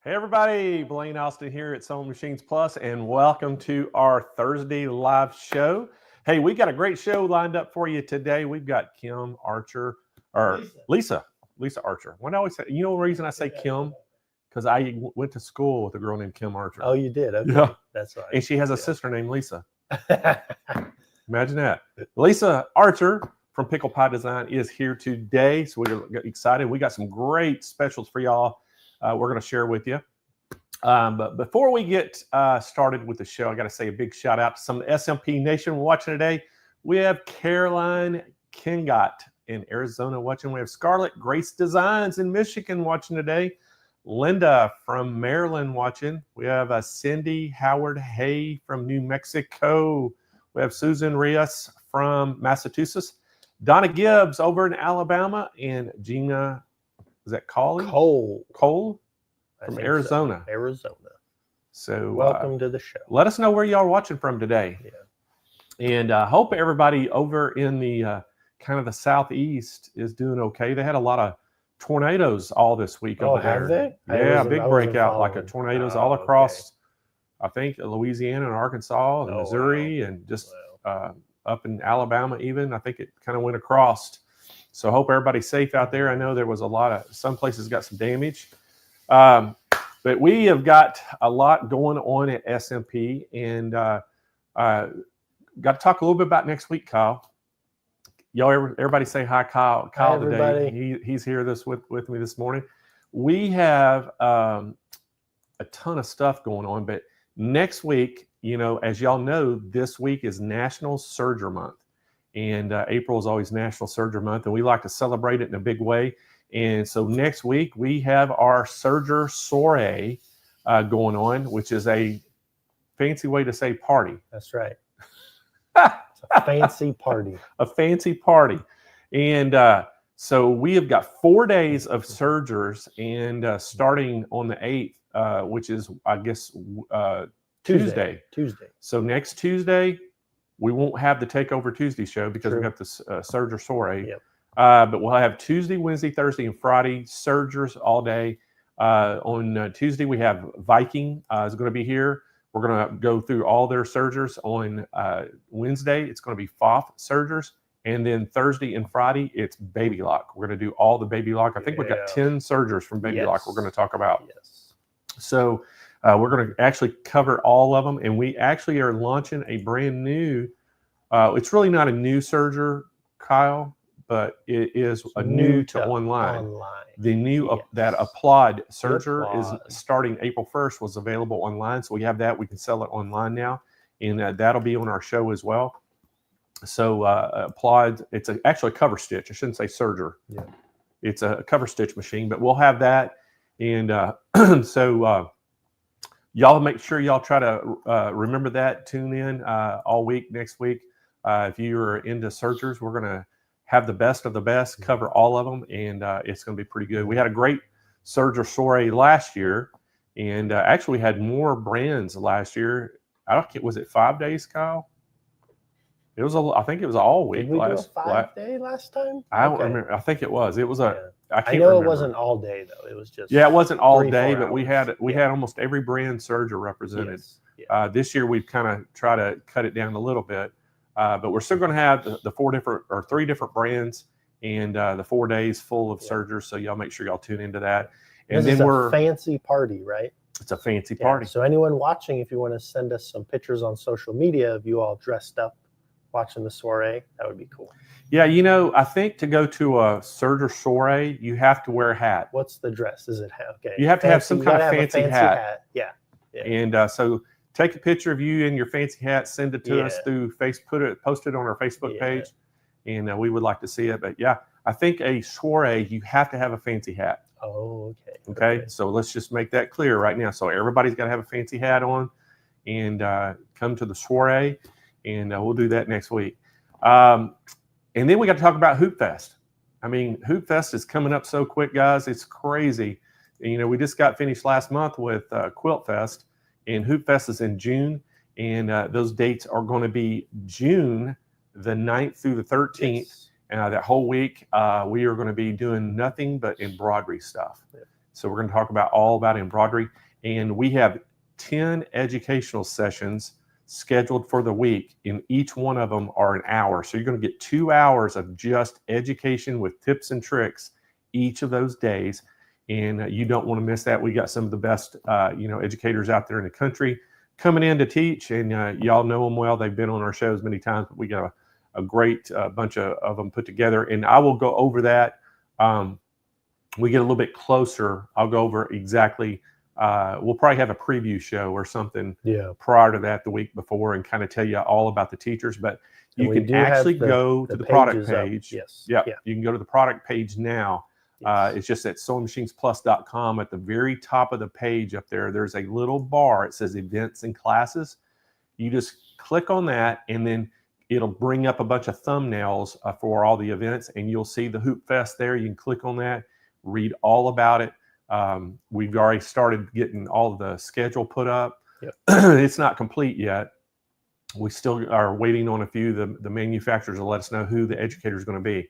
Hey everybody, Blaine Austin here at Sewing Machines Plus, and welcome to our Thursday live show. Hey, we got a great show lined up for you today. We've got Kim Archer, or Lisa Archer. When I always say, the reason I say Kim, because I went to school with a girl named Kim Archer. Oh, you did? Okay. Yeah. That's right. And she has a sister named Lisa. Imagine that. Lisa Archer from Pickle Pie Design is here today, so we're excited. We got some great specials for y'all. We're going to share with you. But before we get started with the show, I got to say a big shout out to some of the SMP Nation watching today. We have Caroline Kingott in Arizona watching. We have Scarlett Grace Designs in Michigan watching today. Linda from Maryland watching. We have Cindy Howard Hay from New Mexico. We have Susan Rios from Massachusetts. Donna Gibbs over in Alabama. And Gina, is that Cole from Arizona. So. Arizona. So welcome to the show. Let us know where y'all are watching from today. Yeah. And hope everybody over in the kind of the southeast is doing okay. They had a lot of tornadoes all this week over there. Have they? Yeah, big breakout, like a tornadoes all across, I think, Louisiana and Arkansas and Missouri and just up in Alabama even. I think it kind of went across. So I hope everybody's safe out there. I know there was some places got some damage. But we have got a lot going on at SMP, and got to talk a little bit about next week, Kyle. Everybody say hi, Kyle. Kyle hi, today. He's here with me this morning. We have a ton of stuff going on, but next week, as y'all know, this week is National Serger Month. And April is always National Serger Month, and we like to celebrate it in a big way. And so next week, we have our Serger Soiree going on, which is a fancy way to say party. That's right. It's a fancy party. A fancy party. And so we have got 4 days of Sergers, and starting on the 8th, which is, I guess, Tuesday. So next Tuesday, we won't have the Takeover Tuesday show because we got the Serger Soiree. Yep. But we'll have Tuesday, Wednesday, Thursday, and Friday Sergers all day. On Tuesday, we have Viking is going to be here. We're going to go through all their Sergers. On Wednesday, it's going to be FOF Sergers. And then Thursday and Friday, it's Baby Lock. We're going to do all the Baby Lock. I think we've got 10 Sergers from Baby Lock we're going to talk about. Yes. So we're going to actually cover all of them. And we actually are launching a brand new, it's really not a new Serger, Kyle, but it is a new to online. The new that Applaud Serger is starting April 1st, was available online. So we have that. We can sell it online now. And that'll be on our show as well. So Applaud, it's actually a cover stitch. I shouldn't say Serger. Yeah. It's a cover stitch machine, but we'll have that. And so y'all make sure y'all try to remember that. Tune in all week next week. If you're into Sergers, we're going to have the best of the best, cover all of them, and it's going to be pretty good. We had a great Serger Soiree last year, and actually we had more brands last year. Was it 5 days, Kyle? It was I think it was all week. Did we do a 5-day last time? I don't remember. I think it was. It was a. I know it wasn't all day though. It was just. Yeah, it wasn't all day, but we had almost every brand Serger represented. Yes. This year we've kind of tried to cut it down a little bit, but we're still going to have the 3 different brands and the 4 days full of Sergers. So y'all make sure y'all tune into that. And then we're a fancy party, right? It's a fancy party. So anyone watching, if you want to send us some pictures on social media of you all dressed up, watching the soiree, that would be cool. Yeah, I think to go to a Serger soiree, you have to wear a hat. What's the dress? Is it okay? You have to have some kind of fancy hat. Yeah. And so take a picture of you in your fancy hat, send it to us through post it on our Facebook page, and we would like to see it. But yeah, I think a soiree, you have to have a fancy hat. Oh, okay. So let's just make that clear right now. So everybody's got to have a fancy hat on, and come to the soiree. And we'll do that next week. And then we got to talk about Hoop Fest. I mean, Hoop Fest is coming up so quick, guys. It's crazy. And, we just got finished last month with Quilt Fest, and Hoop Fest is in June. And those dates are going to be June the 9th through the 13th. That whole week, we are going to be doing nothing but embroidery stuff. So we're going to talk about all about embroidery. And we have 10 educational sessions scheduled for the week, and each one of them are an hour. So you're going to get 2 hours of just education with tips and tricks each of those days. And you don't want to miss that. We got some of the best, educators out there in the country coming in to teach, and y'all know them well. They've been on our shows many times, but we got a great bunch of them put together. And I will go over that. We get a little bit closer. I'll go over exactly. We'll probably have a preview show or something prior to that the week before and kind of tell you all about the teachers. But you can actually go to the product page. Yes. Yeah. You can go to the product page now. It's just at SewingMachinesPlus.com. At the very top of the page up there, there's a little bar. It says events and classes. You just click on that, and then it'll bring up a bunch of thumbnails for all the events, and you'll see the Hoop Fest there. You can click on that, read all about it. We've already started getting all of the schedule put up. It's not complete yet. We still are waiting on a few of the manufacturers to let us know who the educator is going to be.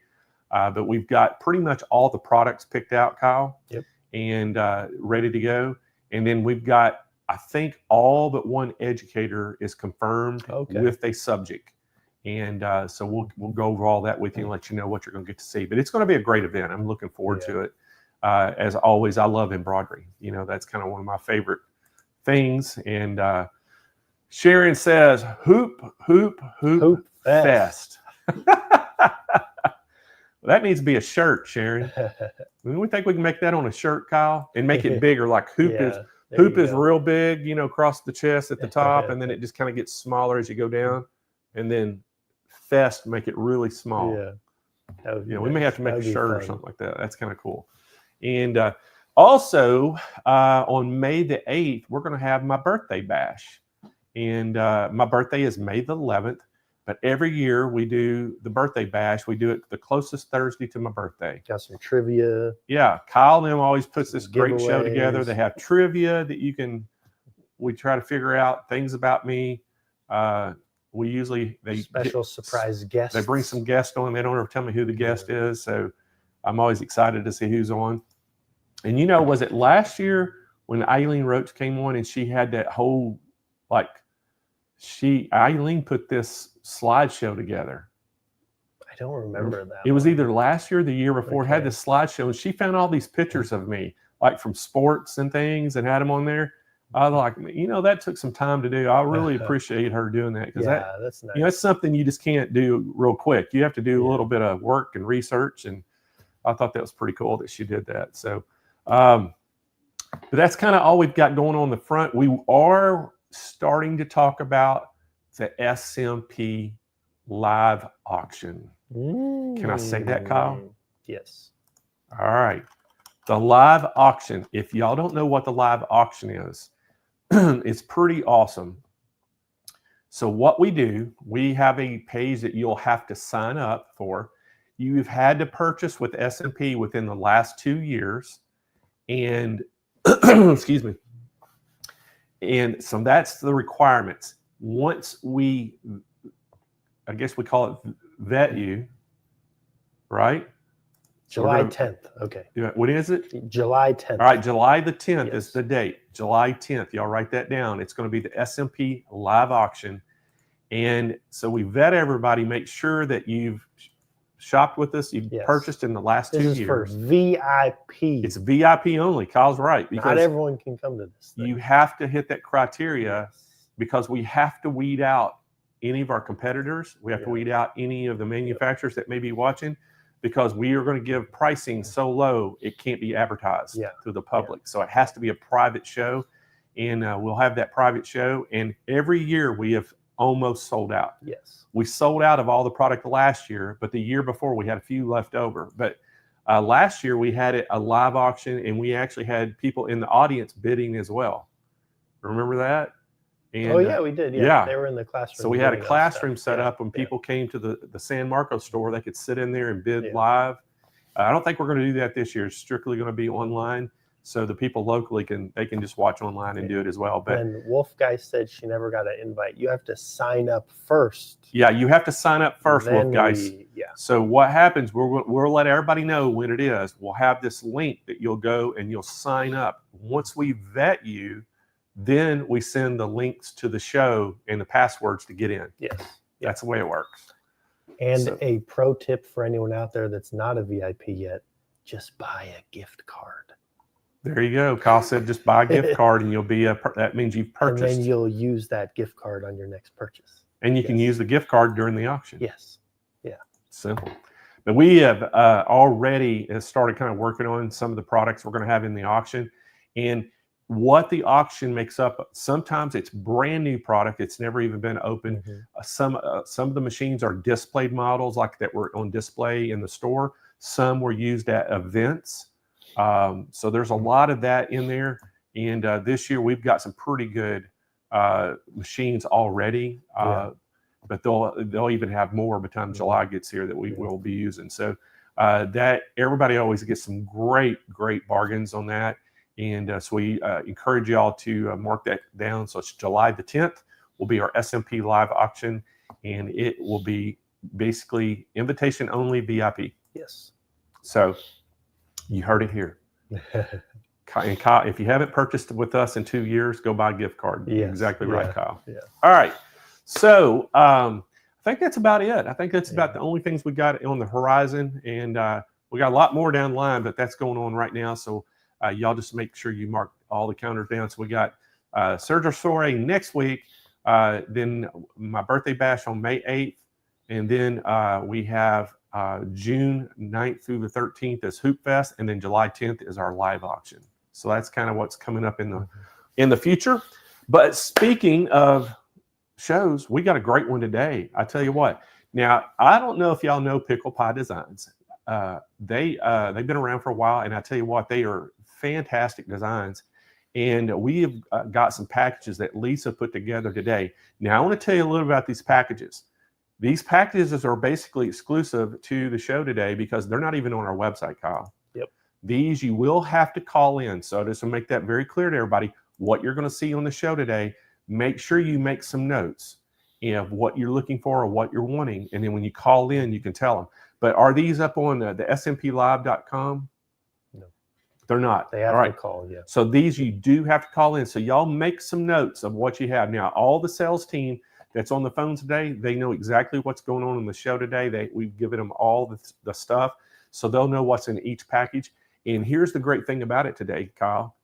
But we've got pretty much all the products picked out, Kyle, and ready to go. And then we've got, I think, all but one educator is confirmed with a subject. And so we'll go over all that with you and let you know what you're going to get to see. But it's going to be a great event. I'm looking forward to it. As always, I love embroidery. That's kind of one of my favorite things. And Sharon says, hoop fest. That needs to be a shirt, Sharon. We think we can make that on a shirt, Kyle, and make it bigger. Like hoop is real big, across the chest at the top, and then it just kind of gets smaller as you go down. And then fest, make it really small. We may have to make a shirt or something like that. That's kind of cool. And also on May the 8th, we're going to have my birthday bash. And my birthday is May the 11th. But every year we do the birthday bash. We do it the closest Thursday to my birthday. Got some trivia. Yeah. Kyle and them always puts this great show together. They have trivia that we try to figure out things about me. We usually, surprise guests. They bring some guests on. They don't ever tell me who the guest is. So I'm always excited to see who's on. And was it last year when Eileen Roach came on and she had that whole, Eileen put this slideshow together. I don't remember that. It was either last year or the year before. It had this slideshow, and she found all these pictures of me, like from sports and things, and had them on there. I was like, that took some time to do. I really appreciate her doing that, because that's nice. It's something you just can't do real quick. You have to do a little bit of work and research, and I thought that was pretty cool that she did that. So, but that's kind of all we've got going on the front. We are starting to talk about the SMP live auction. Can I say that, Kyle? Yes. All right. The live auction. If y'all don't know what the live auction is, it's pretty awesome. So what we do, we have a page that you'll have to sign up for. You've had to purchase with SMP within the last 2 years. And excuse me. And so that's the requirements. Once I guess we call it vet you, right? July 10th. Okay. What is it? July 10th. All right. July the 10th is the date. July 10th. Y'all write that down. It's going to be the SMP live auction. And so we vet everybody, make sure that you've shopped with us. You've purchased in the last 2 years. This is for VIP. It's VIP only. Kyle's right. Because not everyone can come to this thing. You have to hit that criteria because we have to weed out any of our competitors. We have to weed out any of the manufacturers that may be watching, because we are going to give pricing so low it can't be advertised to the public. So it has to be a private show, and we'll have that private show. And every year we have almost sold out. Yes. We sold out of all the product last year, but the year before we had a few left over. But last year we had a live auction, and we actually had people in the audience bidding as well. Remember that? And, we did. Yeah, they were in the classroom. So we had a classroom set up. When people came to the San Marcos store, they could sit in there and bid live. I don't think we're going to do that this year. It's strictly going to be online. So the people locally can just watch online and do it as well. But when Wolf Guy said she never got an invite, you have to sign up first. yeah, you have to sign up first, Wolf Guys. Yeah. So what happens, we'll let everybody know when it is. We'll have this link that you'll go and you'll sign up. Once we vet you, then we send the links to the show and the passwords to get in. Yes. That's the way it works. And So, a pro tip for anyone out there that's not a VIP yet, just buy a gift card. there you go. Kyle said just buy a gift card and you'll be that means you've purchased. And then you'll use that gift card on your next purchase. And you can use the gift card during the auction. Yes. Yeah. Simple. But we have already started kind of working on some of the products we're going to have in the auction. And what the auction makes up, sometimes it's brand new product. It's never even been opened. Some of the machines are displayed models like that were on display in the store. Some were used at events. So there's a lot of that in there. And this year we've got some pretty good machines already. But they'll even have more by the time July gets here that we will be using. So that everybody always gets some great bargains on that. And so we encourage y'all to mark that down. So it's July the 10th will be our SMP live auction, and it will be basically invitation only VIP. Yes. So you heard it here. And Kyle, if you haven't purchased with us in 2 years, go buy a gift card. Yes. Exactly right, Kyle. Yeah. All right. So I think that's about it. I think that's about the only things we got on the horizon. And we got a lot more down the line, but that's going on right now. So y'all just make sure you mark all the counters down. So we got Sergio Soiree next week, then my birthday bash on May 8th. And then we have June 9th through the 13th is Hoop Fest. And then July 10th is our live auction. So that's kind of what's coming up in the future. But speaking of shows, we got a great one today. I tell you what. Now, I don't know if y'all know Pickle Pie Designs. They've been around for a while, and I tell you what, they are fantastic designs. And we have got some packages that Lisa put together today. Now, I want to tell you a little about these packages. These packages are basically exclusive to the show today because they're not even on our website, Kyle. Yep. These you will have to call in. So just to make that very clear to everybody, what you're going to see on the show today, make sure you make some notes of what you're looking for or what you're wanting. And then when you call in, you can tell them. But are these up on the SMPlive.com? No. They're not. They have to call, yeah. So these you do have to call in. So y'all make some notes of what you have. Now, all the sales team that's on the phone today, they know exactly what's going on in the show today. We've given them all the stuff. So they'll know what's in each package. And here's the great thing about it today, Kyle.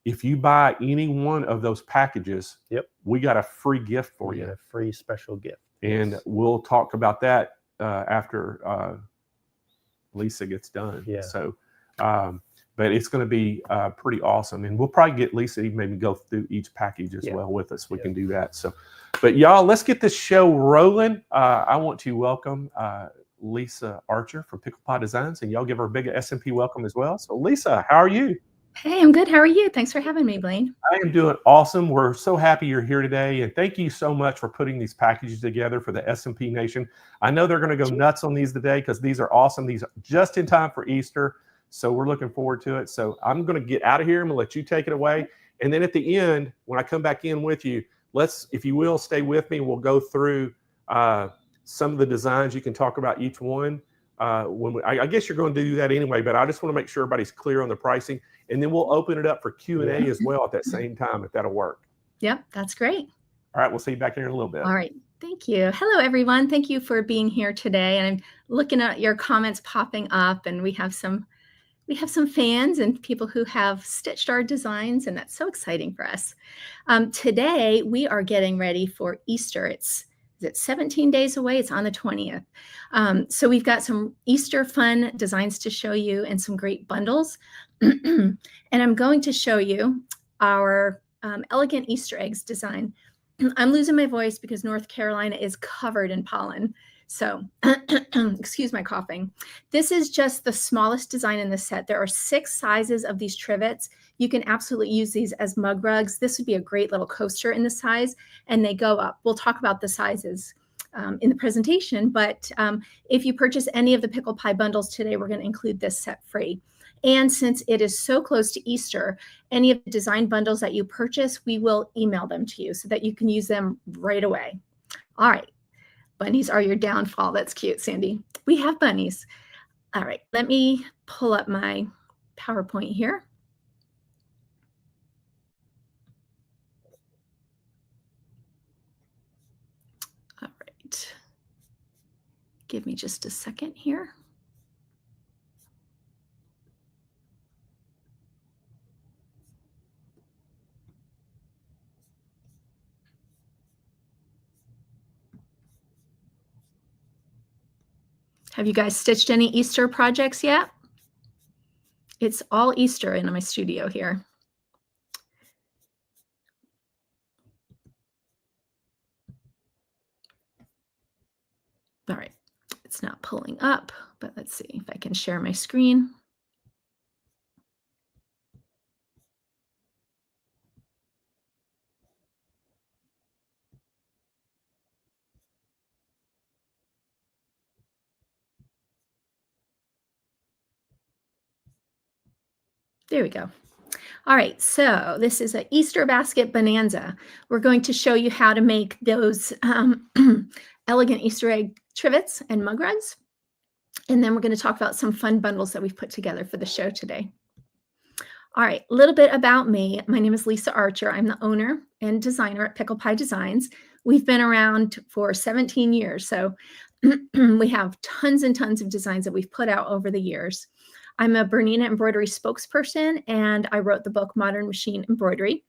If you buy any one of those packages, we got a free gift for you. A free special gift. And we'll talk about that after Lisa gets done. Yeah. So, but it's going to be pretty awesome. And we'll probably get Lisa to maybe go through each package as well with us. We can do that. So, but y'all, let's get this show rolling. I want to welcome Lisa Archer from Pickle Pie Designs, and y'all give her a big SMP welcome as well. So Lisa, how are you? Hey, I'm good. How are you? Thanks for having me, Blaine. I am doing awesome. We're so happy you're here today. And thank you so much for putting these packages together for the SMP Nation. I know they're going to go nuts on these today because these are awesome. These are just in time for Easter. So we're looking forward to it. So I'm going to get out of here. I'm going to let you take it away. And then at the end, when I come back in with you, if you will, stay with me. We'll go through some of the designs. You can talk about each one. I guess you're going to do that anyway, but I just want to make sure everybody's clear on the pricing. And then we'll open it up for Q&A as well at that same time, if that'll work. Yep, that's great. All right, we'll see you back here in a little bit. All right, thank you. Hello, everyone. Thank you for being here today. And I'm looking at your comments popping up, and we have some fans and people who have stitched our designs, and that's so exciting for us. Today, we are getting ready for Easter. Is it 17 days away? It's on the 20th. So we've got some Easter fun designs to show you and some great bundles. And I'm going to show you our Elegant Easter Eggs design. I'm losing my voice because North Carolina is covered in pollen. So excuse my coughing. This is just the smallest design in the set. There are 6 sizes of these trivets. You can absolutely use these as mug rugs. This would be a great little coaster in the size, and they go up. We'll talk about the sizes in the presentation, but if you purchase any of the Pickle Pie bundles today, we're going to include this set free. And since it is so close to Easter, any of the design bundles that you purchase, we will email them to you so that you can use them right away. All right. Bunnies are your downfall. That's cute, Sandy. We have bunnies. All right. Let me pull up my PowerPoint here. All right. Give me just a second here. Have you guys stitched any Easter projects yet? It's all Easter in my studio here. All right, it's not pulling up, but let's see if I can share my screen. There we go. All right, so this is an Easter basket bonanza. We're going to show you how to make those elegant Easter egg trivets and mug rugs. And then we're going to talk about some fun bundles that we've put together for the show today. All right, a little bit about me. My name is Lisa Archer. I'm the owner and designer at Pickle Pie Designs. We've been around for 17 years, so we have tons and tons of designs that we've put out over the years. I'm a Bernina embroidery spokesperson, and I wrote the book Modern Machine Embroidery.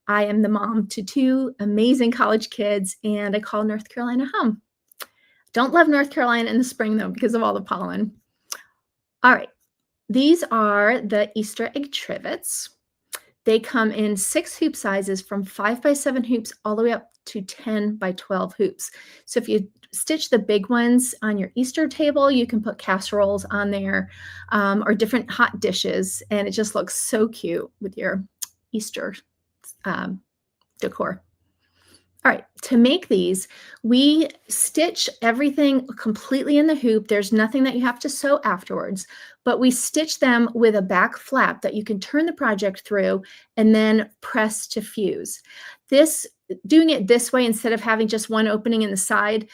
I am the mom to 2 amazing college kids, and I call North Carolina home. Don't love North Carolina in the spring, though, because of all the pollen. All right, these are the Easter egg trivets. They come in 6 hoop sizes from 5x7 hoops all the way up to 10x12 hoops. So if you stitch the big ones on your Easter table, you can put casseroles on there or different hot dishes, and it just looks so cute with your Easter decor. All right, to make these, we stitch everything completely in the hoop. There's nothing that you have to sew afterwards, but we stitch them with a back flap that you can turn the project through and then press to fuse. Doing it this way instead of having just one opening in the side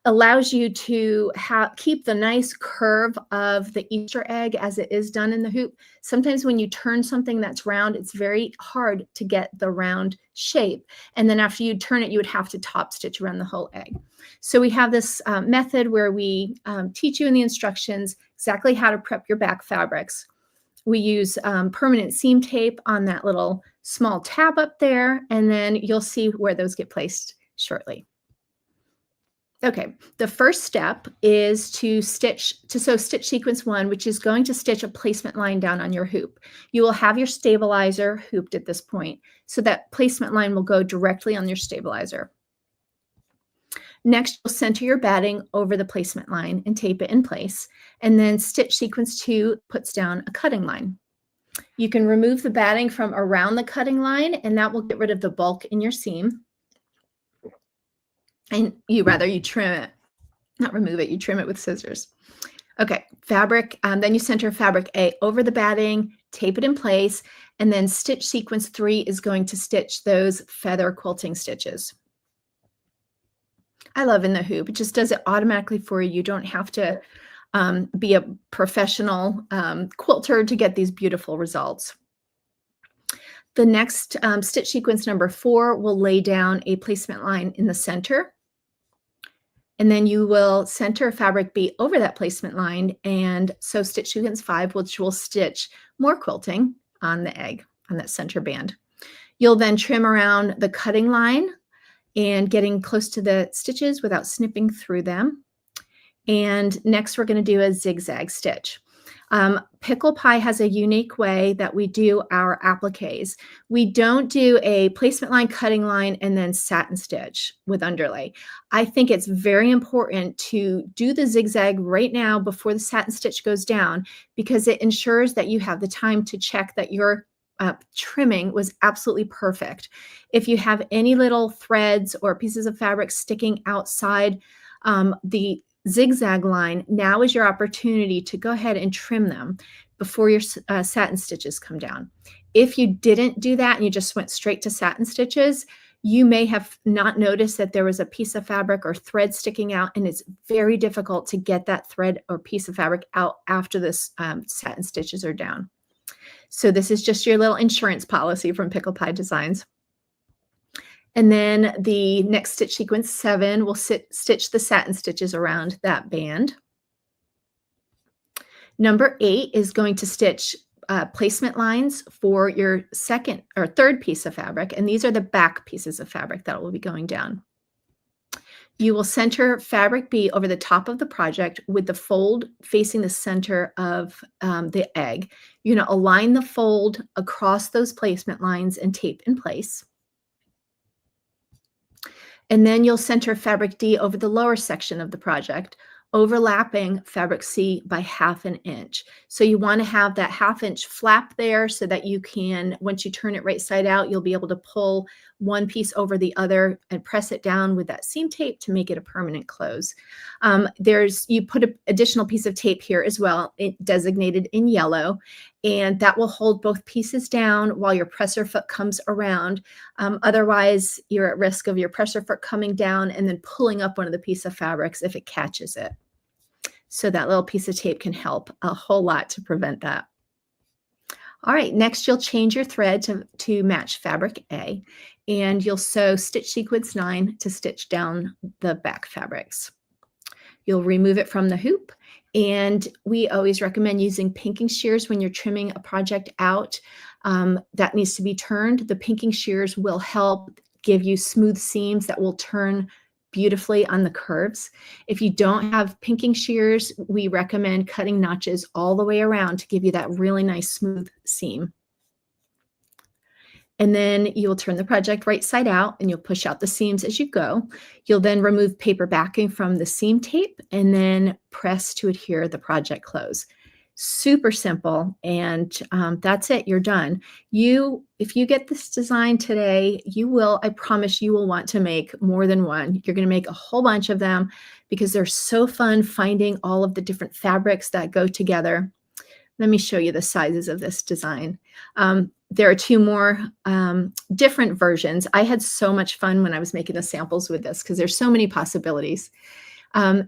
allows you to keep the nice curve of the Easter egg as it is done in the hoop. Sometimes when you turn something that's round, it's very hard to get the round shape. And then after you turn it, you would have to top stitch around the whole egg. So we have this method where we teach you in the instructions exactly how to prep your back fabrics. We use permanent seam tape on that little small tab up there, and then you'll see where those get placed shortly. Okay, the first step is to sew stitch sequence 1, which is going to stitch a placement line down on your hoop. You will have your stabilizer hooped at this point, so that placement line will go directly on your stabilizer. Next, you'll center your batting over the placement line and tape it in place, and then stitch sequence 2 puts down a cutting line. You can remove the batting from around the cutting line, and that will get rid of the bulk in your seam. And you trim it, not remove it, you trim it with scissors. Okay, fabric, then you center fabric A over the batting, tape it in place, and then stitch sequence 3 is going to stitch those feather quilting stitches. I love in the hoop, it just does it automatically for you. You don't have to be a professional quilter to get these beautiful results. The next stitch sequence number 4 will lay down a placement line in the center. And then you will center fabric B over that placement line and sew stitch sequence 5, which will stitch more quilting on the egg, on that center band. You'll then trim around the cutting line and getting close to the stitches without snipping through them. And next we're going to do a zigzag stitch. Pickle Pie has a unique way that we do our appliques. We don't do a placement line, cutting line, and then satin stitch with underlay. I think it's very important to do the zigzag right now before the satin stitch goes down, because it ensures that you have the time to check that your trimming was absolutely perfect. If you have any little threads or pieces of fabric sticking outside the zigzag line, now is your opportunity to go ahead and trim them, before your satin stitches come down. If you didn't do that and you just went straight to satin stitches, you may have not noticed that there was a piece of fabric or thread sticking out, and it's very difficult to get that thread or piece of fabric out after this satin stitches are down. So this is just your little insurance policy from Pickle Pie Designs. And then the next stitch sequence 7 will stitch the satin stitches around that band. Number 8 is going to stitch placement lines for your second or third piece of fabric, and these are the back pieces of fabric that will be going down. You will center fabric B over the top of the project with the fold facing the center of the egg. You're going to align the fold across those placement lines and tape in place. And then you'll center fabric D over the lower section of the project, overlapping fabric C by 1/2 inch. So you want to have that 1/2 inch flap there so that you can, once you turn it right side out, you'll be able to pull one piece over the other and press it down with that seam tape to make it a permanent close. You put an additional piece of tape here as well, designated in yellow, and that will hold both pieces down while your presser foot comes around. Otherwise, you're at risk of your presser foot coming down and then pulling up one of the piece of fabrics if it catches it. So that little piece of tape can help a whole lot to prevent that. All right, next you'll change your thread to match fabric A, and you'll sew stitch sequence 9 to stitch down the back fabrics. You'll remove it from the hoop, and we always recommend using pinking shears when you're trimming a project out that needs to be turned. The pinking shears will help give you smooth seams that will turn beautifully on the curves. If you don't have pinking shears, we recommend cutting notches all the way around to give you that really nice smooth seam. And then you'll turn the project right side out and you'll push out the seams as you go. You'll then remove paper backing from the seam tape and then press to adhere the project close. Super simple, and that's it. You're done. If you get this design today, I promise you will want to make more than one. You're going to make a whole bunch of them because they're so fun finding all of the different fabrics that go together. Let me show you the sizes of this design. There are 2 more different versions. I had so much fun when I was making the samples with this because there's so many possibilities.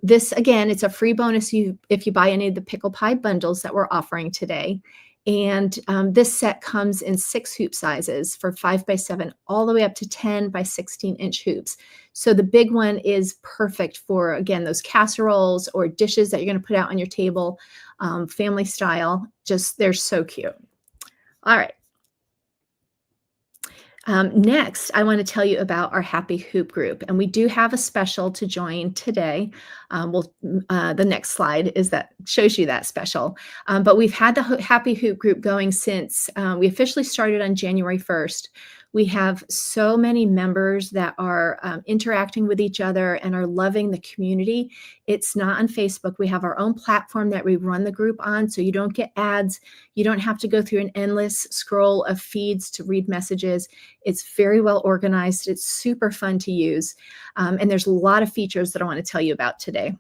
This, again, it's a free bonus if you buy any of the Pickle Pie bundles that we're offering today. And this set comes in 6 hoop sizes for 5x7 all the way up to 10 by 16 inch hoops. So the big one is perfect for, again, those casseroles or dishes that you're going to put out on your table, family style. They're so cute. All right. Next, I want to tell you about our Happy Hoop group, and we do have a special to join today. The next slide shows you that special. But we've had the Happy Hoop group going since we officially started on January 1st. We have so many members that are interacting with each other and are loving the community. It's not on Facebook. We have our own platform that we run the group on, so you don't get ads. You don't have to go through an endless scroll of feeds to read messages. It's very well organized. It's super fun to use. And there's a lot of features that I want to tell you about today.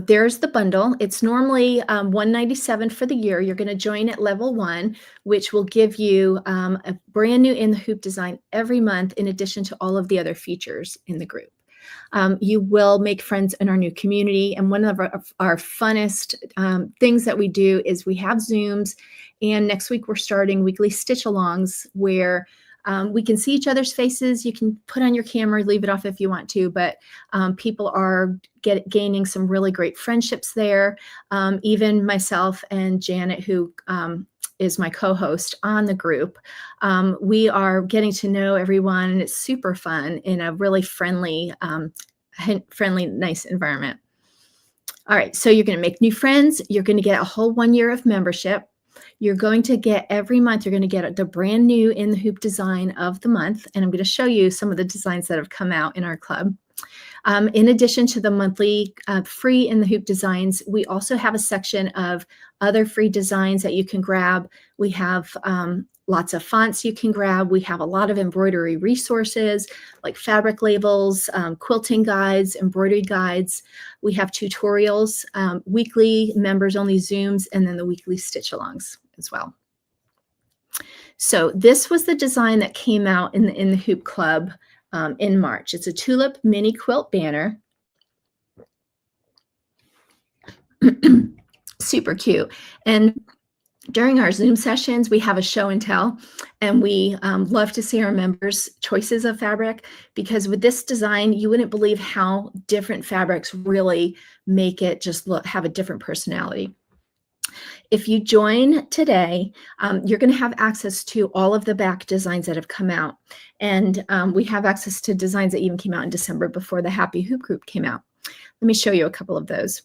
There's the bundle. It's normally $197 for the year. You're going to join at level 1, which will give you a brand new in the hoop design every month, in addition to all of the other features in the group. You will make friends in our new community. And one of our funnest things that we do is we have Zooms. And next week, we're starting weekly stitch-alongs where we can see each other's faces. You can put on your camera, leave it off if you want to, but people are gaining some really great friendships there. Even myself and Janet, who is my co-host on the group, we are getting to know everyone, and it's super fun in a really friendly, nice environment. All right, so you're going to make new friends. You're going to get a whole 1 year of membership. You're going to get every month, you're going to get the brand new in the hoop design of the month. And I'm going to show you some of the designs that have come out in our club. In addition to the monthly free in the hoop designs, we also have a section of other free designs that you can grab. We have lots of fonts you can grab. We have a lot of embroidery resources like fabric labels, quilting guides, embroidery guides. We have tutorials, weekly members only Zooms, and then the weekly stitch alongs as well. So this was the design that came out in the Hoop Club in March. It's a tulip mini quilt banner. Super cute. And during our Zoom sessions, we have a show and tell, and we love to see our members' choices of fabric, because with this design, you wouldn't believe how different fabrics really make it just have a different personality. If you join today, you're going to have access to all of the back designs that have come out. And we have access to designs that even came out in December before the Happy Hoop Group came out. Let me show you a couple of those.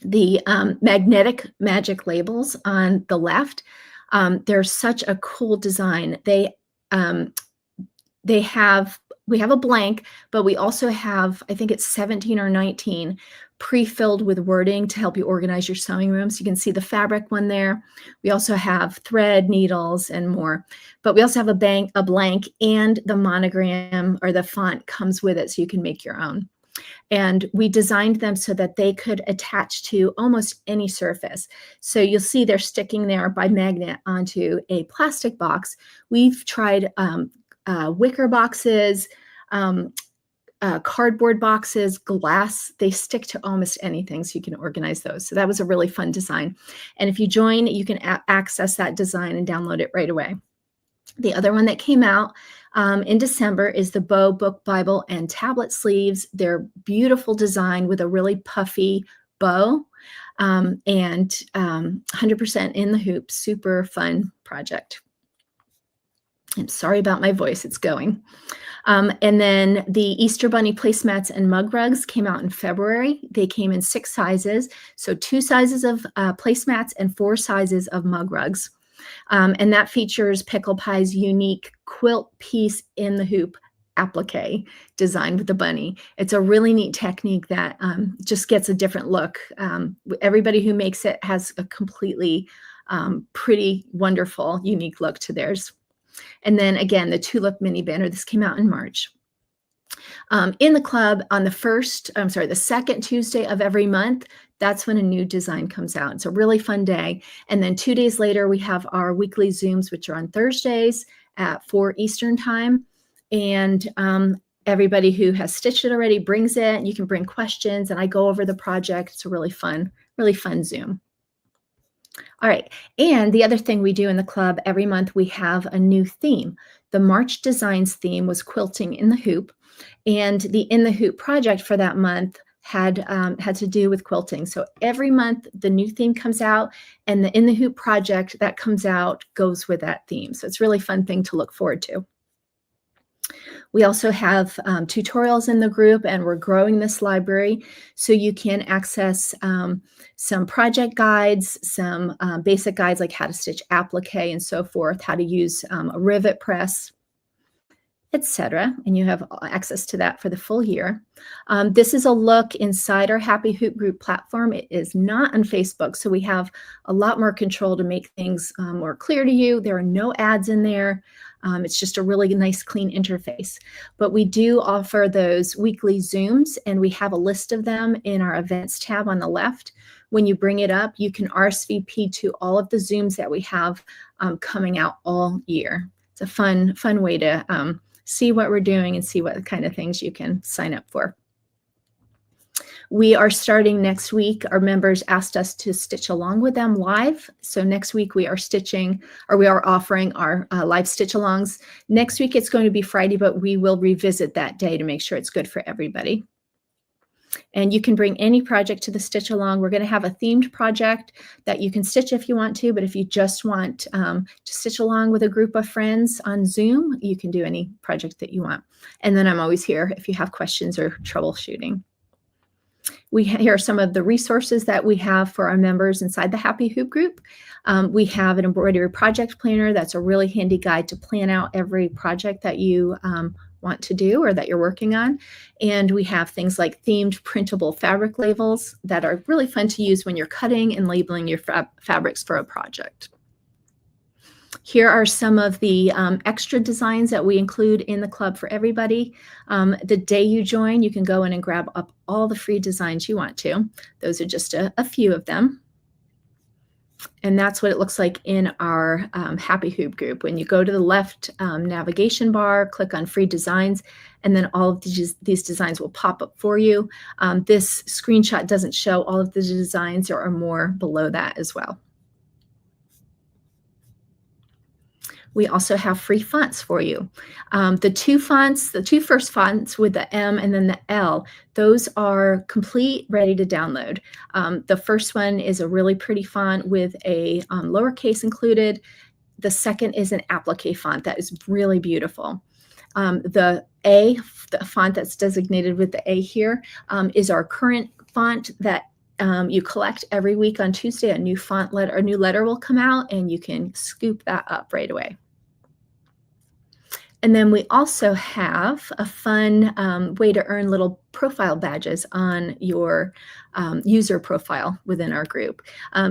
The magnetic magic labels on the left, they're such a cool design. We have a blank, but we also have, I think it's 17 or 19 pre-filled with wording to help you organize your sewing room. So you can see the fabric one there. We also have thread, needles, and more. But we also have a blank, and the monogram or the font comes with it, so you can make your own. And we designed them so that they could attach to almost any surface. So you'll see they're sticking there by magnet onto a plastic box. We've tried wicker boxes, cardboard boxes, glass. They stick to almost anything, so you can organize those. So that was a really fun design. And if you join, you can access that design and download it right away. The other one that came out in December is the Bow Book Bible and Tablet Sleeves. They're beautiful design with a really puffy bow and 100% in the hoop. Super fun project. I'm sorry about my voice. It's going. And then the Easter Bunny placemats and mug rugs came out in February. They came in 6 sizes. So 2 sizes of placemats and 4 sizes of mug rugs. And that features Pickle Pie's unique quilt piece in the hoop applique designed with the bunny. It's a really neat technique that just gets a different look. Everybody who makes it has a completely pretty, wonderful, unique look to theirs. And then again, the Tulip mini banner, this came out in March. In the club on the second Tuesday of every month, that's when a new design comes out. It's a really fun day. And then 2 days later, we have our weekly Zooms, which are on Thursdays at 4 Eastern time. And everybody who has stitched it already brings it. You can bring questions, and I go over the project. It's a really fun Zoom. All right. And the other thing we do in the club, every month we have a new theme. The March Designs theme was quilting in the hoop. And the In the Hoop project for that month had to do with quilting. So every month the new theme comes out, and the In the Hoop project that comes out goes with that theme. So it's a really fun thing to look forward to. We also have tutorials in the group, and we're growing this library so you can access some project guides, some basic guides like how to stitch applique and so forth, how to use a rivet press, etc. And you have access to that for the full year. This is a look inside our Happy Hoop Group platform. It is not on Facebook, so we have a lot more control to make things more clear to you. There are no ads in there. It's just a really nice, clean interface. But we do offer those weekly Zooms, and we have a list of them in our events tab on the left. When you bring it up, you can RSVP to all of the Zooms that we have coming out all year. It's a fun way to see what we're doing and see what kind of things you can sign up for. We are starting next week. Our members asked us to stitch along with them live. So next week we are offering our live stitch alongs. Next week it's going to be Friday, but we will revisit that day to make sure it's good for everybody. And you can bring any project to the stitch along. We're going to have a themed project that you can stitch if you want to, but if you just want to stitch along with a group of friends on Zoom, you can do any project that you want. And then I'm always here if you have questions or troubleshooting. Here are some of the resources that we have for our members inside the Happy Hoop Group. We have an embroidery project planner. That's a really handy guide to plan out every project that you want to do or that you're working on. And we have things like themed printable fabric labels that are really fun to use when you're cutting and labeling your fabrics for a project. Here are some of the extra designs that we include in the club for everybody. The day you join, you can go in and grab up all the free designs you want to. Those are just a few of them. And that's what it looks like in our Happy Hoop group. When you go to the left navigation bar, click on free designs, and then all of these designs will pop up for you. This screenshot doesn't show all of the designs. There are more below that as well. We also have free fonts for you. The two first fonts with the M and then the L, those are complete, ready to download. The first one is a really pretty font with a lowercase included. The second is an applique font that is really beautiful. The font that's designated with the A here is our current font that you collect every week on Tuesday. A new font letter, a new letter will come out, and you can scoop that up right away. And then we also have a fun way to earn little profile badges on your user profile within our group.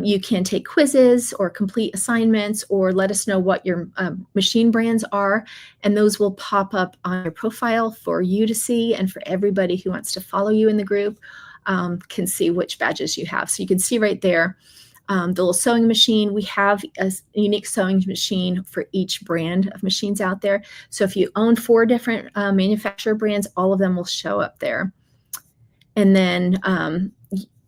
You can take quizzes or complete assignments or let us know what your machine brands are, and those will pop up on your profile for you to see, and for everybody who wants to follow you in the group can see which badges you have. So you can see right there the little sewing machine. We have a unique sewing machine for each brand of machines out there. So if you own 4 different manufacturer brands, all of them will show up there. And then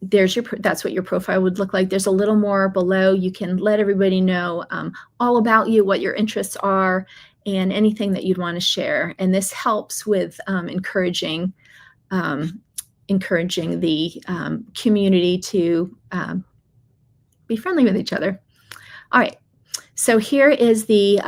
that's what your profile would look like. There's a little more below. You can let everybody know all about you, what your interests are, and anything that you'd want to share. And this helps with encouraging the community to be friendly with each other. All right, so here is the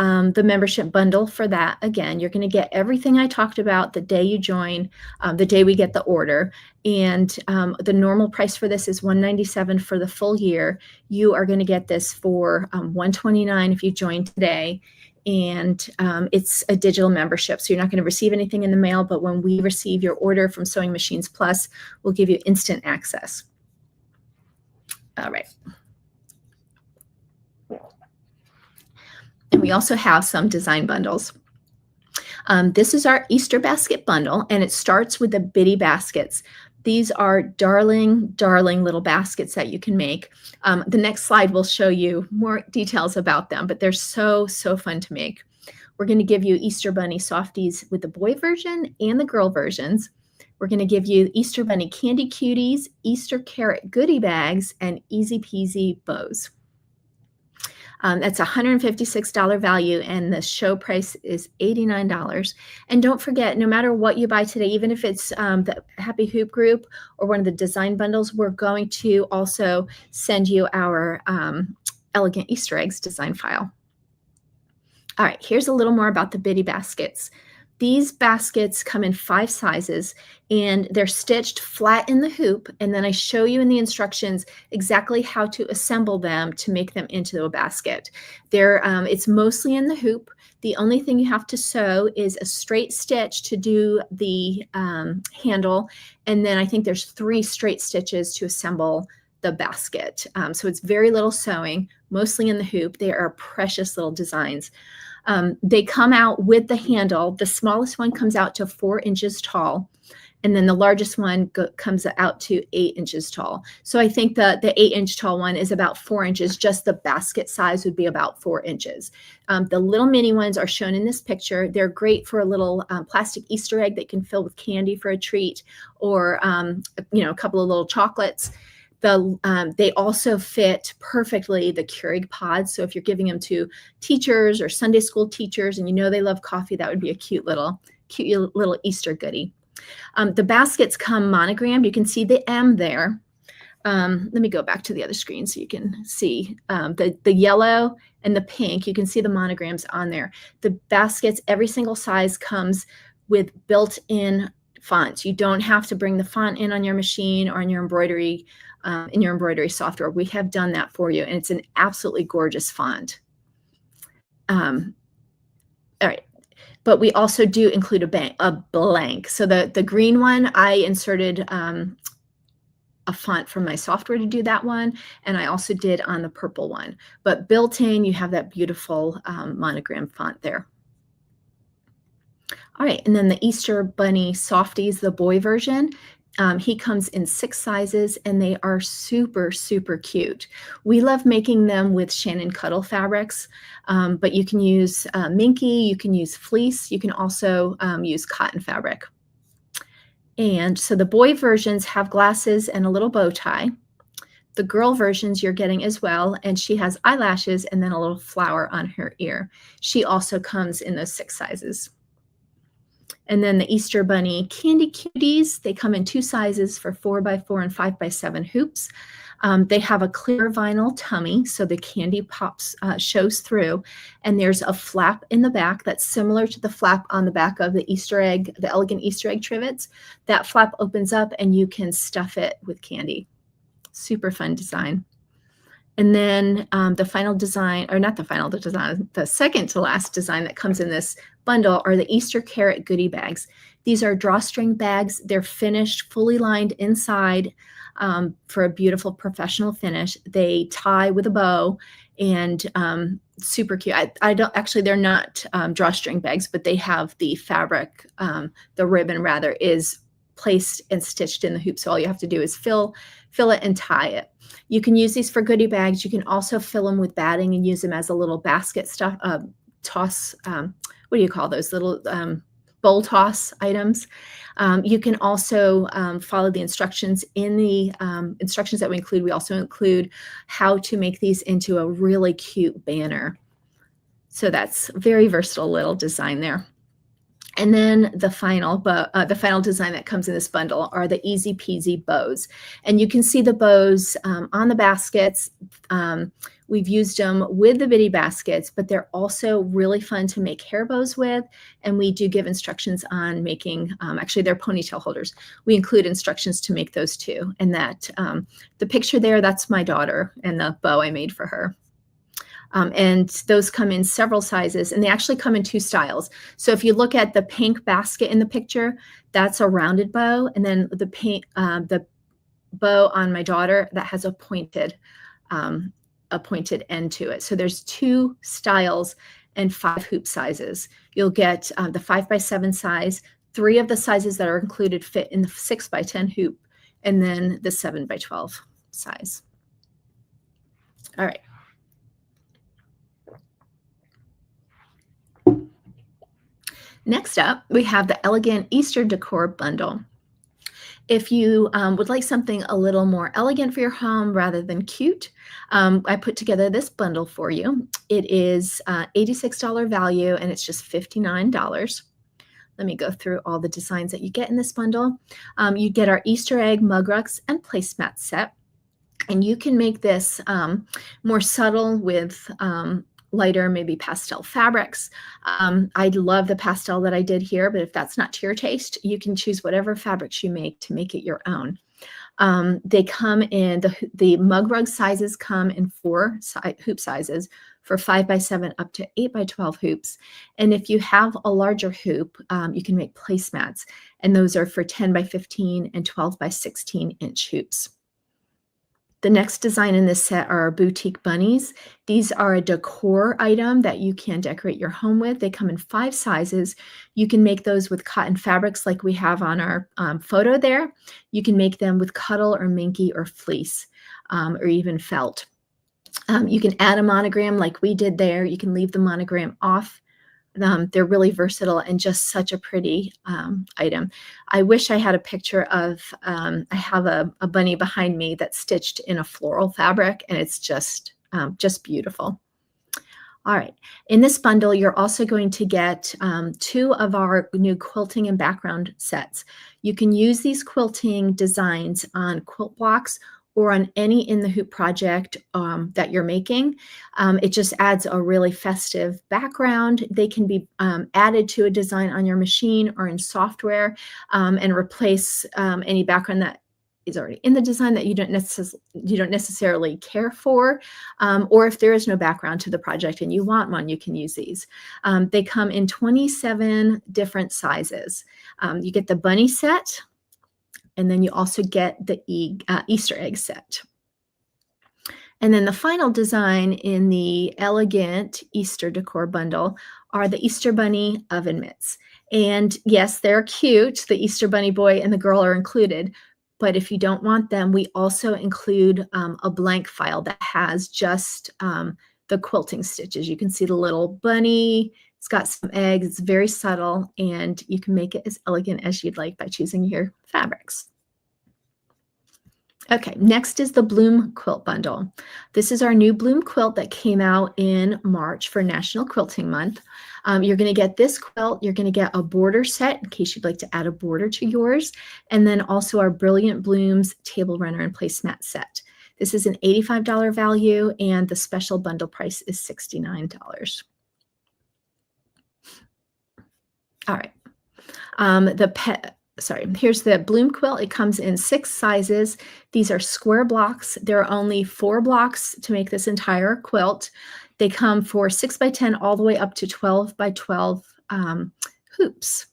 membership bundle for that. Again, you're going to get everything I talked about the day you join, the day we get the order, and the normal price for this is $197 for the full year. You are going to get this for $129 if you join today, and it's a digital membership, so you're not going to receive anything in the mail, but when we receive your order from Sewing Machines Plus, we'll give you instant access. All right. And we also have some design bundles. This is our Easter basket bundle, and it starts with the bitty baskets. These are darling, darling little baskets that you can make. The next slide will show you more details about them, but they're so, so fun to make. We're going to give you Easter Bunny softies with the boy version and the girl versions. We're going to give you Easter Bunny candy cuties, Easter carrot goodie bags, and easy peasy bows. That's a $156 value, and the show price is $89. And don't forget, no matter what you buy today, even if it's the Happy Hoop group or one of the design bundles, we're going to also send you our Elegant Easter Eggs design file. All right, here's a little more about the bitty baskets. These baskets come in 5 sizes, and they're stitched flat in the hoop, and then I show you in the instructions exactly how to assemble them to make them into a basket. It's mostly in the hoop. The only thing you have to sew is a straight stitch to do the handle, and then I think there's 3 straight stitches to assemble the basket. So it's very little sewing, mostly in the hoop. They are precious little designs. They come out with the handle. The smallest one comes out to 4 inches tall, and then the largest one comes out to 8 inches tall. So I think the 8-inch tall one is about 4 inches. Just the basket size would be about 4 inches. The little mini ones are shown in this picture. They're great for a little plastic Easter egg that you can fill with candy for a treat, or a couple of little chocolates. They also fit perfectly the Keurig pods. So if you're giving them to teachers or Sunday school teachers and you know they love coffee, that would be a cute little Easter goodie. The baskets come monogrammed. You can see the M there. Let me go back to the other screen so you can see the yellow and the pink. You can see the monograms on there. The baskets, every single size comes with built-in fonts. You don't have to bring the font in on your machine or in your embroidery software. We have done that for you, and it's an absolutely gorgeous font. All right, but we also do include a blank. So the green one, I inserted a a font from my software to do that one, and I also did on the purple one. But built in, you have that beautiful monogram font there. All right, and then the Easter Bunny Softies, the boy version. He comes in 6 sizes, and they are super, super cute. We love making them with Shannon Cuddle fabrics, but you can use minky, you can use fleece, you can also use cotton fabric. And so the boy versions have glasses and a little bow tie. The girl versions you're getting as well, and she has eyelashes and then a little flower on her ear. She also comes in those 6 sizes. And then the Easter Bunny Candy Cuties, they come in 2 sizes for 4x4 and 5x7 hoops. They have a clear vinyl tummy, so the candy pops, shows through. And there's a flap in the back that's similar to the flap on the back of the Easter egg, the Elegant Easter Egg Trivets. That flap opens up and you can stuff it with candy. Super fun design. And then the final design, or not the final design, the second to last design that comes in this bundle are the Easter Carrot Goodie Bags. These are drawstring bags. They're finished, fully lined inside for a beautiful professional finish. They tie with a bow and super cute. I don't actually, they're not drawstring bags, but they have the fabric, the ribbon rather, is placed and stitched in the hoop. So all you have to do is fill it and tie it. You can use these for goodie bags. You can also fill them with batting and use them as a little basket stuff, toss, what do you call those little bowl toss items? You can also follow the instructions in the instructions that we include. We also include how to make these into a really cute banner. So that's very versatile little design there. And then the final design that comes in this bundle are the Easy Peasy bows. And you can see the bows on the baskets. We've used them with the bitty baskets, but they're also really fun to make hair bows with. And we do give instructions on making, actually they're ponytail holders. We include instructions to make those too. And that the picture there, that's my daughter and the bow I made for her. And those come in several sizes, and they actually come in 2 styles. So if you look at the pink basket in the picture, that's a rounded bow, and then the bow on my daughter that has a pointed end to it. So there's 2 styles and 5 hoop sizes. You'll get the 5x7 size. 3 of the sizes that are included fit in the 6x10 hoop, and then the 7x12 size. All right. Next up, we have the Elegant Easter Decor Bundle. If you would like something a little more elegant for your home rather than cute, I put together this bundle for you. It is $86 value, and it's just $59. Let me go through all the designs that you get in this bundle. You get our Easter egg mug rugs and placemat set, and you can make this more subtle with lighter, maybe pastel fabrics. I love the pastel that I did here, but if that's not to your taste, you can choose whatever fabrics you make to make it your own. They come in, the mug rug sizes come in 4 hoop sizes for 5x7 up to 8x12 hoops. And if you have a larger hoop, you can make placemats, and those are for 10x15 and 12x16 inch hoops. The next design in this set are our boutique bunnies. These are a decor item that you can decorate your home with. They come in 5 sizes. You can make those with cotton fabrics like we have on our photo there. You can make them with cuddle or minky or fleece or even felt. You can add a monogram like we did there. You can leave the monogram off. They're really versatile and just such a pretty item. I wish I had a picture of, I have a bunny behind me that's stitched in a floral fabric, and it's just beautiful. All right, in this bundle, you're also going to get 2 of our new quilting and background sets. You can use these quilting designs on quilt blocks or on any in the hoop project that you're making. It just adds a really festive background. They can be added to a design on your machine or in software and replace any background that is already in the design that you don't necessarily care for, or if there is no background to the project and you want one, you can use these. They come in 27 different sizes. You get the bunny set, And then you also get the Easter egg set. And then the final design in the Elegant Easter Decor Bundle are the Easter Bunny oven mitts. And yes, they're cute. The Easter Bunny boy and the girl are included. But if you don't want them, we also include a blank file that has just the quilting stitches. You can see the little bunny. It's got some eggs. It's very subtle, and you can make it as elegant as you'd like by choosing your fabrics. Okay, next is the Bloom Quilt Bundle. This is our new Bloom quilt that came out in March for National Quilting Month. You're going to get this quilt. You're going to get a border set in case you'd like to add a border to yours, and then also our Brilliant Blooms table runner and placemat set. This is an $85 value, and the special bundle price is $69. All right. Here's the Bloom quilt. It comes in 6 sizes. These are square blocks. There are only 4 blocks to make this entire quilt. They come for 6 by 10 all the way up to 12 by 12 hoops.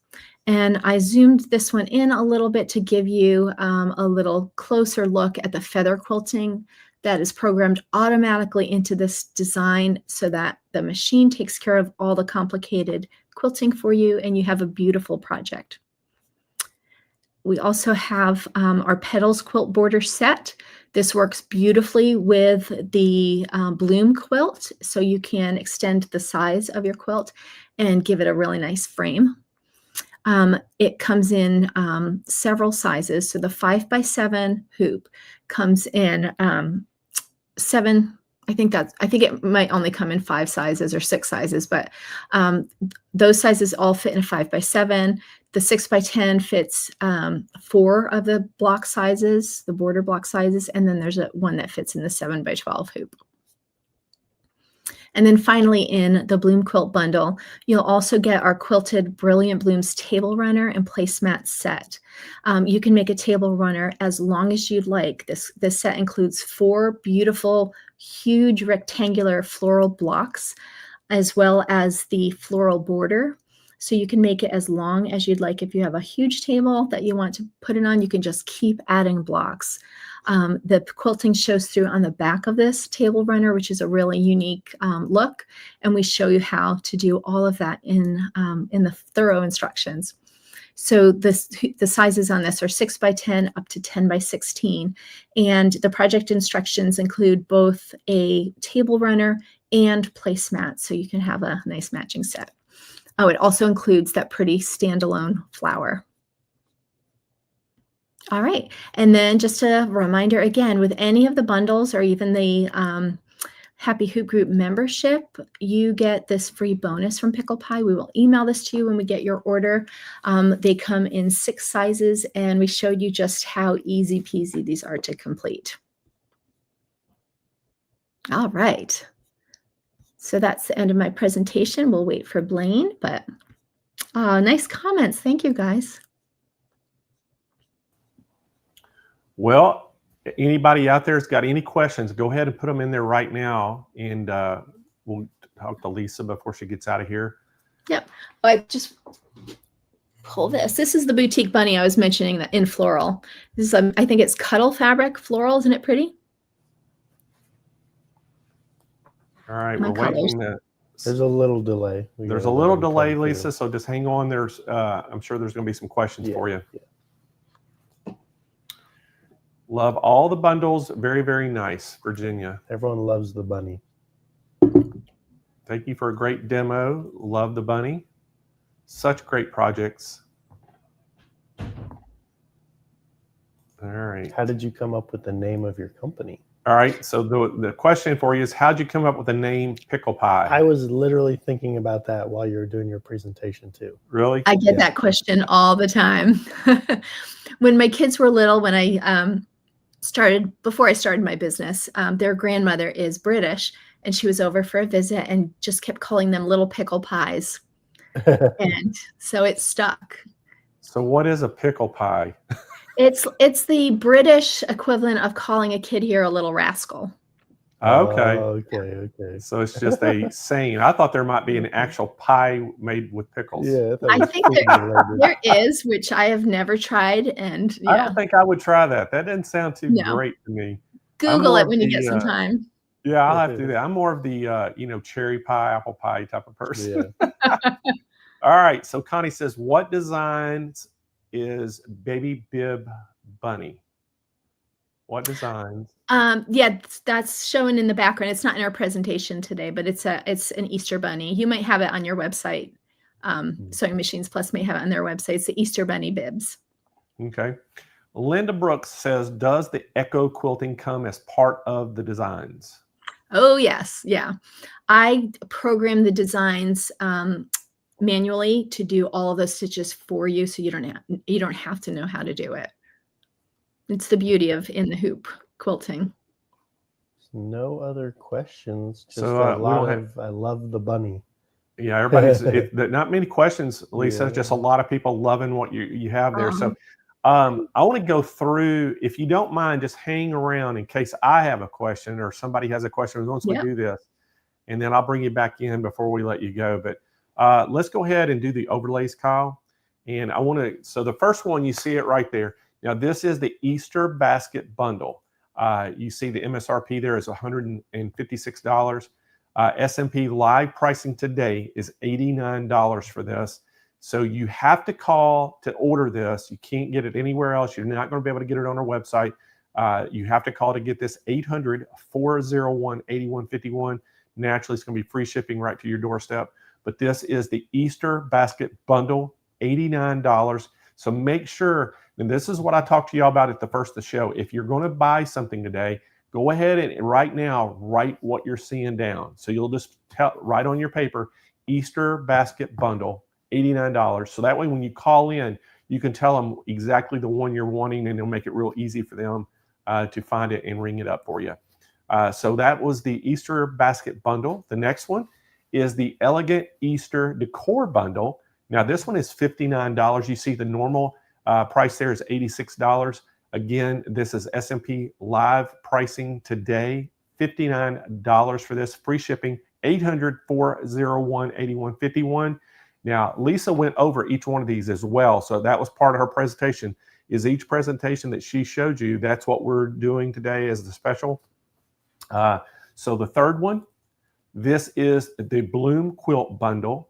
And I zoomed this one in a little bit to give you a little closer look at the feather quilting that is programmed automatically into this design so that the machine takes care of all the complicated quilting for you and you have a beautiful project. We also have our Petals quilt border set. This works beautifully with the Bloom quilt, so you can extend the size of your quilt and give it a really nice frame. It comes in several sizes. So the 5 by 7 hoop comes in 7. I think it might only come in 5 sizes or 6 sizes, but those sizes all fit in a 5 by 7. The 6 by 10 fits 4 of the block sizes, the border block sizes, and then there's one that fits in the 7 by 12 hoop. And then finally in the Bloom Quilt Bundle, you'll also get our quilted Brilliant Blooms table runner and placemat set. You can make a table runner as long as you'd like. This set includes 4 beautiful, huge rectangular floral blocks, as well as the floral border. So you can make it as long as you'd like. If you have a huge table that you want to put it on, you can just keep adding blocks. The quilting shows through on the back of this table runner, which is a really unique look. And we show you how to do all of that in the thorough instructions. So the sizes on this are 6 by 10 up to 10 by 16. And the project instructions include both a table runner and placemat, so you can have a nice matching set. Oh, it also includes that pretty standalone flower. All right, and then just a reminder again, with any of the bundles or even the Happy Hoop Group membership, you get this free bonus from Pickle Pie. We will email this to you when we get your order. They come in 6 sizes, and we showed you just how easy peasy these are to complete. All right. So that's the end of my presentation. We'll wait for Blaine, but nice comments. Thank you, guys. Well, anybody out there has got any questions, go ahead and put them in there right now, and we'll talk to Lisa before she gets out of here. Yep. I just pull this. This is the boutique bunny I was mentioning that in floral. This is, I think it's Cuddle fabric floral. Isn't it pretty? All right, My we're waiting. There's a little delay. There's a little delay, Lisa, so just hang on. I'm sure there's going to be some questions for you. Yeah. Love all the bundles. Very, very nice, Virginia. Everyone loves the bunny. Thank you for a great demo. Love the bunny. Such great projects. All right. How did you come up with the name of your company? All right, so the question for you is, how'd you come up with the name Pickle Pie? I was literally thinking about that while you were doing your presentation too. Really? I get that question all the time. When my kids were little, when I before I started my business, their grandmother is British, and she was over for a visit and just kept calling them little pickle pies. And so it stuck. So what is a pickle pie? It's the British equivalent of calling a kid here a little rascal. Okay. Okay. So it's just a saying. I thought there might be an actual pie made with pickles. Yeah, I think there is, which I have never tried, and I yeah, don't think I would try that. That doesn't sound too no. great to me. I'm Google more it of when you get the some time. yeah, I'll have to do that. I'm more of the cherry pie, apple pie type of person. Yeah. All right. So Connie says, what designs is Baby Bib Bunny? What designs? Yeah, that's showing in the background. It's not in our presentation today, but it's an Easter bunny. You might have it on your website. Sewing Machines Plus may have it on their website. It's the Easter bunny bibs. Okay. Linda Brooks says, does the Echo quilting come as part of the designs? Oh yes, yeah. I program the designs manually to do all of those stitches for you, so you don't have to know how to do it. It's the beauty of in the hoop quilting. No other questions. Just So, a we lot don't have- of I love the bunny. Yeah, everybody's not many questions, Lisa. Yeah. Just a lot of people loving what you have there. Uh-huh. So I want to go through, if you don't mind, just hang around in case I have a question or somebody has a question once we Yep. do this, and then I'll bring you back in before we let you go. But let's go ahead and do the overlays, Kyle. And I want to, so the first one, you see it right there. Now this is the Easter basket bundle. You see the MSRP there is $156. S&P live pricing today is $89 for this. So you have to call to order this. You can't get it anywhere else. You're not going to be able to get it on our website. You have to call to get this 800-401-8151. Naturally, it's going to be free shipping right to your doorstep. But this is the Easter basket bundle, $89. So make sure, and this is what I talked to y'all about at the first of the show. If you're going to buy something today, go ahead and right now write what you're seeing down. So you'll just write on your paper, Easter basket bundle, $89. So that way when you call in, you can tell them exactly the one you're wanting, and it'll make it real easy for them to find it and ring it up for you. So that was the Easter basket bundle. The next one is the Elegant Easter Decor Bundle. Now this one is $59. You see the normal price there is $86. Again, this is S&P live pricing today, $59 for this, free shipping, 800-401-8151. Now, Lisa went over each one of these as well, so that was part of her presentation. Is each presentation that she showed you, that's what we're doing today as the special. So the third one, this is the Bloom Quilt Bundle.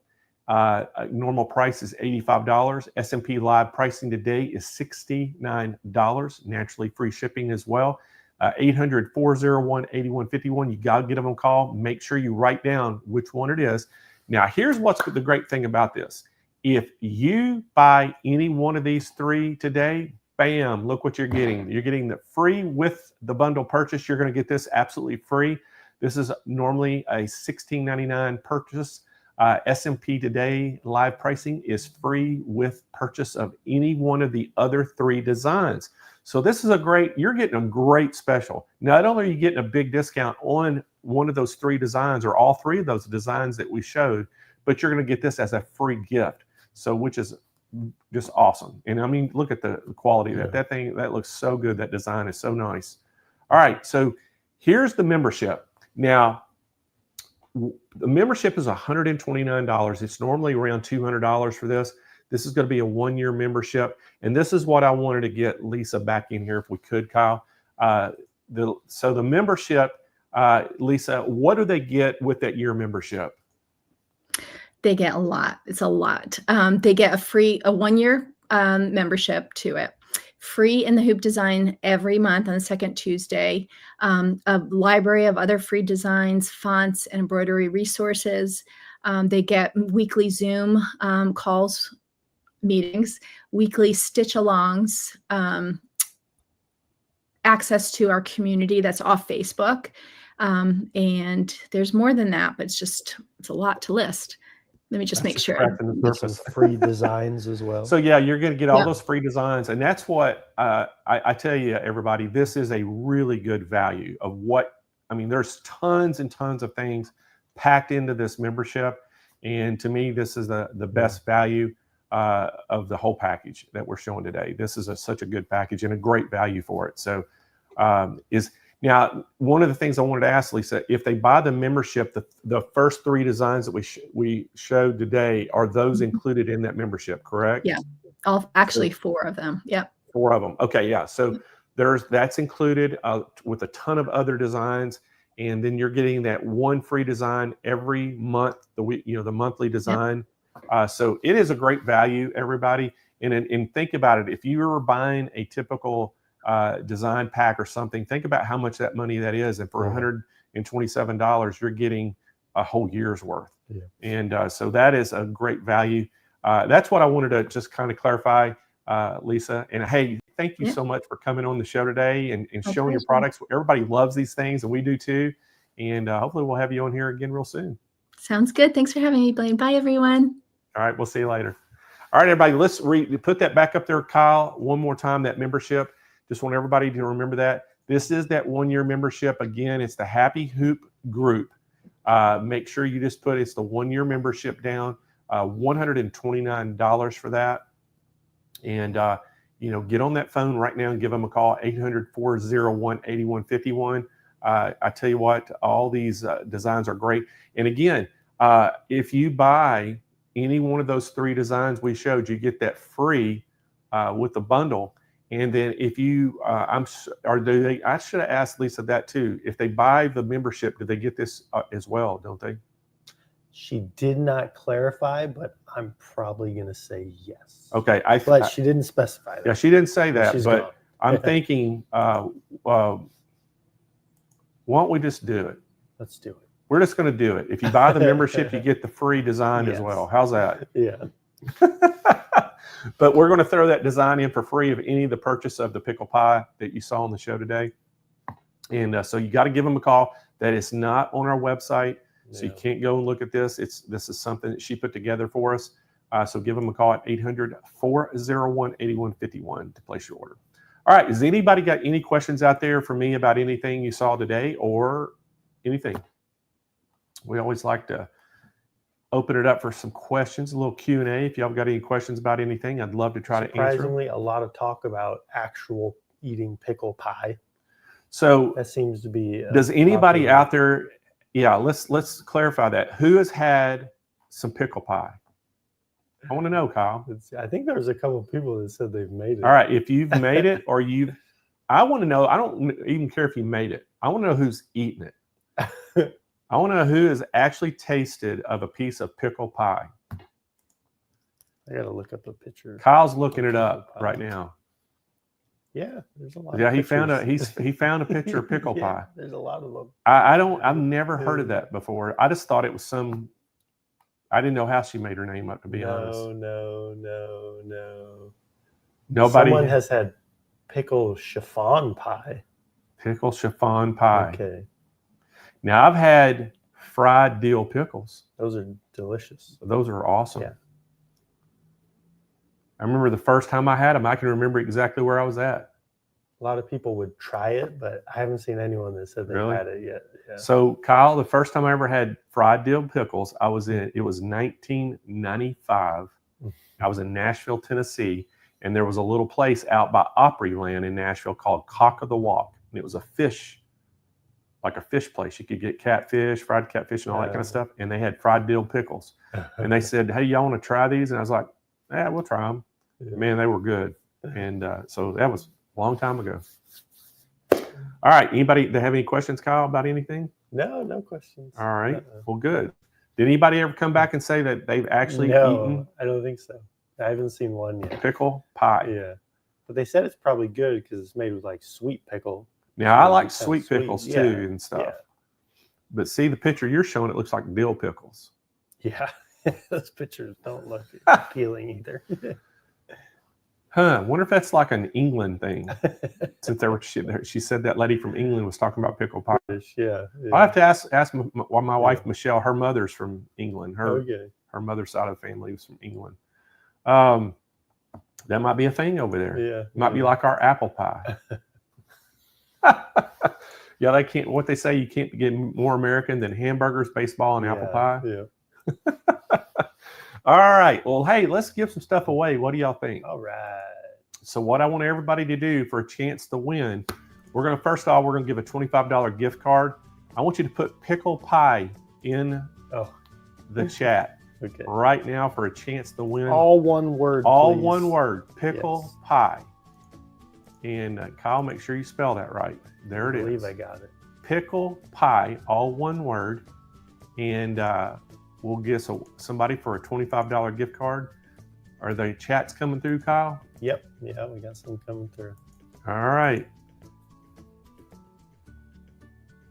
Normal price is $85. S&P live pricing today is $69. Naturally free shipping as well. 800-401-8151. You got to get them on call. Make sure you write down which one it is. Now, here's what's the great thing about this. If you buy any one of these three today, bam, look what you're getting. You're getting the free with the bundle purchase. You're going to get this absolutely free. This is normally a $16.99 purchase. S&P today live pricing is free with purchase of any one of the other three designs. So this is you're getting a great special. Not only are you getting a big discount on one of those three designs or all three of those designs that we showed, but you're going to get this as a free gift. So which is just awesome. And I mean, look at the quality of that thing. That looks so good. That design is so nice. All right. So here's the membership. Now, the membership is $129. It's normally around $200 for this. This is going to be a one-year membership. And this is what I wanted to get Lisa back in here if we could, Kyle. So the membership, Lisa, what do they get with that year membership? They get a lot. It's a lot. They get a 1-year membership to it. Free in the Hoop Design every month on the second Tuesday. A library of other free designs, fonts, and embroidery resources. They get weekly Zoom calls, meetings, weekly stitch-alongs, access to our community that's off Facebook. And there's more than that, but it's a lot to list. Let me just make sure. Some free designs as well. So yeah, you're going to get all those free designs, and that's what I tell you, everybody. This is a really good value of what I mean. There's tons and tons of things packed into this membership, and to me, this is the best value of the whole package that we're showing today. This is such a good package and a great value for it. So Now, one of the things I wanted to ask Lisa, if they buy the membership, the first 3 designs that we showed today, are those included in that membership, correct? Yeah, actually 4 of them. Yep. 4 of them. Okay, yeah. So that's included with a ton of other designs, and then you're getting that one free design every month. The monthly design. Yep. So it is a great value, everybody. And think about it. If you were buying a typical design pack or something, think about how much that money that is, and for $127, you're getting a whole year's worth. Yeah. And so that is a great value. That's what I wanted to just kind of clarify, Lisa. And hey, thank you so much for coming on the show today and showing your products. Everybody loves these things, and we do too. And hopefully we'll have you on here again real soon. Sounds good. Thanks for having me, Blaine. Bye, everyone. All right, we'll see you later. All right, everybody, let's put that back up there, Kyle, one more time, that membership. Just want everybody to remember that. This is that 1-year membership. Again, it's the Happy Hoop group. Make sure you just put it's the 1-year membership down, $129 for that. And, get on that phone right now and give them a call, 800-401-8151. I tell you what, all these designs are great. And again, if you buy any one of those 3 designs we showed, you get that free with the bundle. And then if you, I should have asked Lisa that too. If they buy the membership, do they get this as well, don't they? She did not clarify, but I'm probably going to say yes. Okay. But she didn't specify that. Yeah, she didn't say that, but gone. I'm thinking, why don't we just do it? Let's do it. We're just going to do it. If you buy the membership, you get the free design as well. How's that? Yeah. But we're going to throw that design in for free of any of the purchase of the pickle pie that you saw on the show today. And so you got to give them a call. That is not on our website, so you can't go and look at this. This is something that she put together for us. So give them a call at 800-401-8151 to place your order. All right. Has anybody got any questions out there for me about anything you saw today or anything? We always like to open it up for some questions, a little Q&A. If y'all got any questions about anything, I'd love to try to answer. Surprisingly, a lot of talk about actual eating pickle pie. So that seems to be. Does anybody out there? Yeah, let's clarify that. Who has had some pickle pie? I want to know, Kyle. I think there's a couple of people that said they've made it. All right, if you've made it or I want to know. I don't even care if you made it. I want to know who's eaten it. I want to know who has actually tasted of a piece of pickle pie. I got to look up a picture. Kyle's looking it up right now. Yeah, there's a lot. Yeah, he found a picture of pickle pie. There's a lot of them. I've never heard of that before. I just thought it was I didn't know how she made her name up, to be honest. No. Nobody. Someone has had pickle chiffon pie. Pickle chiffon pie. Okay. Now I've had fried dill pickles. Those are delicious. Those are awesome. Yeah. I remember the first time I had them. I can remember exactly where I was at. A lot of people would try it, but I haven't seen anyone that said they've had it yet. Yeah. So Kyle, the first time I ever had fried dill pickles, it was 1995. I was in Nashville, Tennessee, and there was a little place out by Opryland in Nashville called Cock of the Walk. And it was a fish place. You could get catfish, fried catfish, and all that kind of stuff. And they had fried dill pickles. And they said, "Hey, y'all want to try these?" And I was like, "Yeah, we'll try them." Yeah. Man, they were good. And so that was a long time ago. All right. Anybody that have any questions, Kyle, about anything? No questions. All right. Well, good. Did anybody ever come back and say that they've actually eaten? I don't think so. I haven't seen one yet. Pickle pie. Yeah. But they said it's probably good because it's made with like sweet pickle. Now, I like sweet pickles too and stuff. Yeah. But see the picture you're showing, it looks like dill pickles. Yeah. Those pictures don't look appealing either. Huh. Wonder if that's like an England thing. Since she said that lady from England was talking about pickle pie. Yeah. I have to ask my wife, Michelle, her mother's from England. Her mother's side of the family was from England. That might be a thing over there. Yeah. Might be like our apple pie. Yeah, they can't. What they say, you can't get more American than hamburgers, baseball, and apple pie. Yeah. All right. Well, hey, let's give some stuff away. What do y'all think? All right. So what I want everybody to do for a chance to win, we're going to, first of all, we're going to give a $25 gift card. I want you to put Pickle Pie in the chat right now for a chance to win. All one word, All please. one word, Pickle Pie. And Kyle, make sure you spell that right. There it is. I believe I got it. Pickle Pie, all one word. And we'll get somebody for a $25 gift card. Are the chats coming through, Kyle? Yep. Yeah, we got some coming through. All right.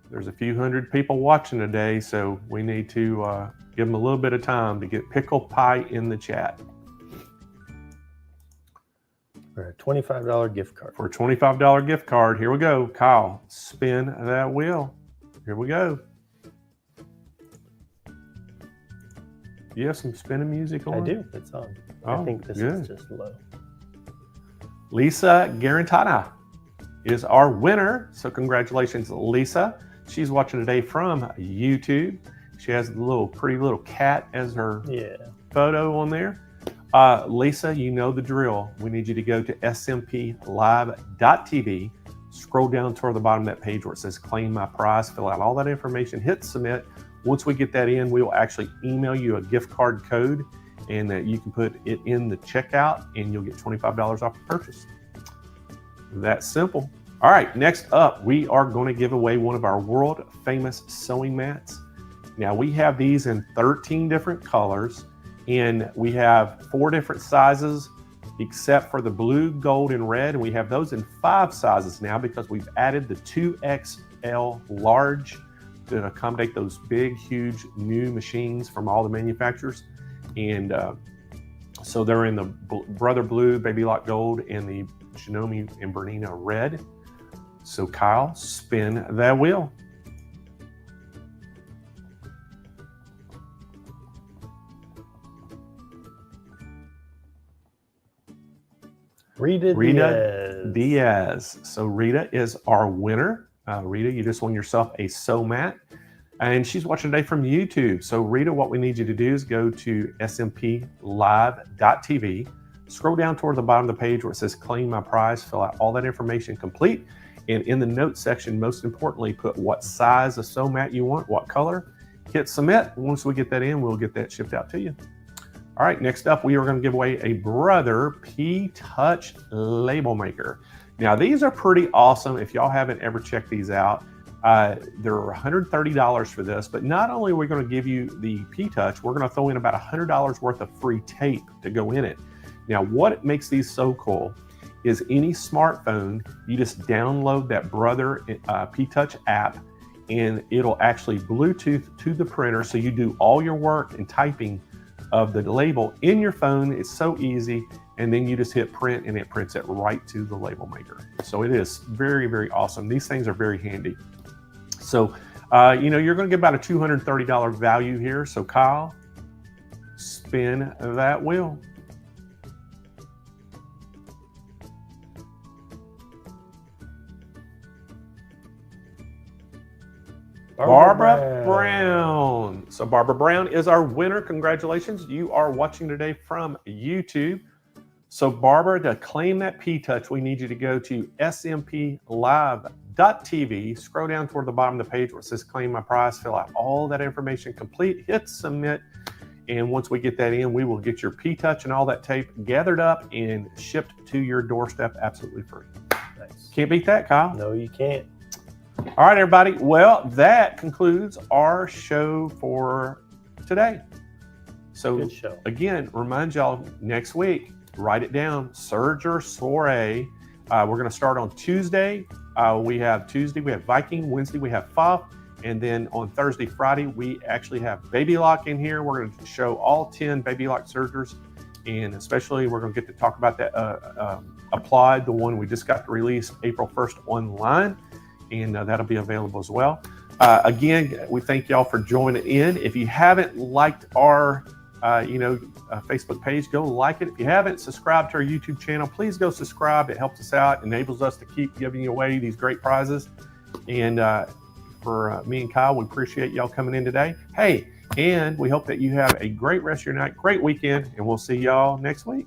There's a few hundred people watching today, so we need to give them a little bit of time to get Pickle Pie in the chat. For a $25 gift card. For a $25 gift card, here we go. Kyle, spin that wheel. Here we go. You have some spinning music on? I do. It's on. I think this is just low. Lisa Garantada is our winner. So congratulations, Lisa. She's watching today from YouTube. She has the pretty little cat as her photo on there. Lisa, you know the drill. We need you to go to SMPLive.tv. Scroll down toward the bottom of that page where it says claim my prize. Fill out all that information. Hit submit. Once we get that in, we will actually email you a gift card code, and that you can put it in the checkout, and you'll get $25 off the purchase. That's simple. All right, next up, we are going to give away one of our world famous sewing mats. Now, we have these in 13 different colors, and we have 4 different sizes, except for the blue, gold, and red. And we have those in 5 sizes now because we've added the 2XL large to accommodate those big, huge new machines from all the manufacturers. And so they're in the Brother Blue, Baby Lock Gold, and the Janome and Bernina Red. So Kyle, spin that wheel. Rita Diaz. So Rita is our winner. Rita, you just won yourself a sew mat. And she's watching today from YouTube. So Rita, what we need you to do is go to smplive.tv, scroll down toward the bottom of the page where it says claim my prize, fill out all that information complete. And in the notes section, most importantly, put what size of sew mat you want, what color, hit submit. Once we get that in, we'll get that shipped out to you. All right, next up, we are going to give away a Brother P-Touch label maker. Now, these are pretty awesome. If y'all haven't ever checked these out, they're $130 for this, but not only are we going to give you the P-Touch, we're going to throw in about $100 worth of free tape to go in it. Now, what makes these so cool is any smartphone, you just download that Brother P-Touch app, and it'll actually Bluetooth to the printer, so you do all your work and typing of the label in your phone. It's so easy, and then you just hit print and it prints it right to the label maker. So it is very, very awesome. These things are very handy. So, you're going to get about a $230 value here. So Kyle, spin that wheel. Barbara Brown. So Barbara Brown is our winner. Congratulations. You are watching today from YouTube. So Barbara, to claim that P-Touch, we need you to go to smplive.tv, scroll down toward the bottom of the page where it says claim my prize, fill out all that information complete, hit submit. And once we get that in, we will get your P-Touch and all that tape gathered up and shipped to your doorstep absolutely free. Nice. Can't beat that, Kyle. No, you can't. All right, everybody. Well, that concludes our show for today. So Good show. Again, remind y'all next week, write it down, Serger Soiree. We're going to start on Tuesday. We have Viking. Wednesday, we have Fuff. And then on Thursday, Friday, we actually have Baby Lock in here. We're going to show all 10 Baby Lock sergers. And especially, we're going to get to talk about that Applied, the one we just got released April 1st online. And that'll be available as well. Again, we thank y'all for joining in. If you haven't liked our Facebook page, go like it. If you haven't subscribed to our YouTube channel, please go subscribe. It helps us out, enables us to keep giving away these great prizes. And for me and Kyle, we appreciate y'all coming in today. Hey, and we hope that you have a great rest of your night, great weekend, and we'll see y'all next week.